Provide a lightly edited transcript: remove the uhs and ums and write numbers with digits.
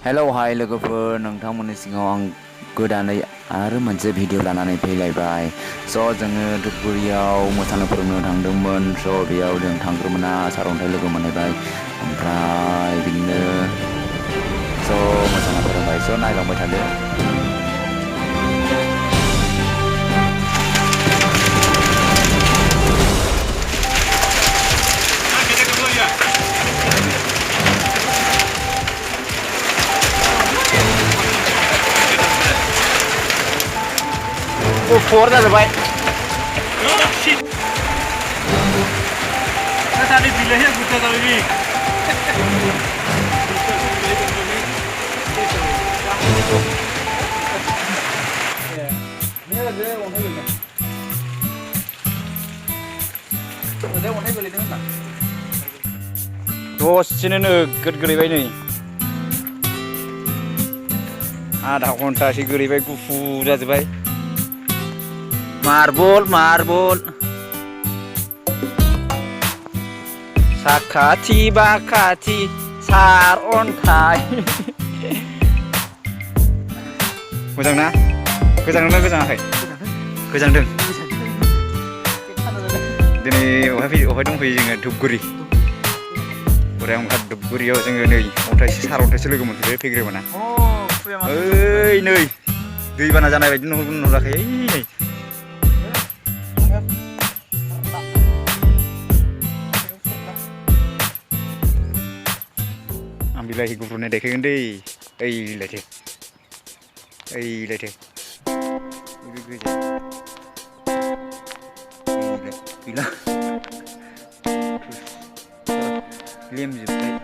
Hello हाय लोगोफोर नोंथांमोननि सिगाङाव आं गोदानै आरो मोनसे भिडिअ लानानै फैलायबाय। स' जोङो धुपगुरियाव मोसानो फोरोंनो थांदोंमोन। स' बेयाव जों थांग्रोमोना सारअन्थाइ लोगो मोनहैबाय। ओमफ्राय बिदिनो स' मोसानो फोरोंबाय। स' नायलांबाय थादो। गुफुर जाजोब्बाय। tadi bilahnya buta kali ini. Ini ada warna ini. Ada warna ini kan? दसेनो नोगोद गोलैबाय नै आधा घन्टासो गोलैबाय गुफुर जाजोब्बाय मार्बल मार्बल साखाथि बाखाथि सारअन्थाइ मोजां ना गोजांदोंना गोजाङाखै गोजांदों दिनै अहाय दंफैयो जोङो धुपगुरि ओमफ्राय धुपगुरियाव जोङो नै सारअन्थाइसो लोगो मोनफैबाय फैग्रोमोना ओइ नै दैबाना जानाय बायदि नुहुराखै नै आं बिलाहि गुफुरनाय देखायगोन दै ओइलायथो गैला लेमजोब्बाय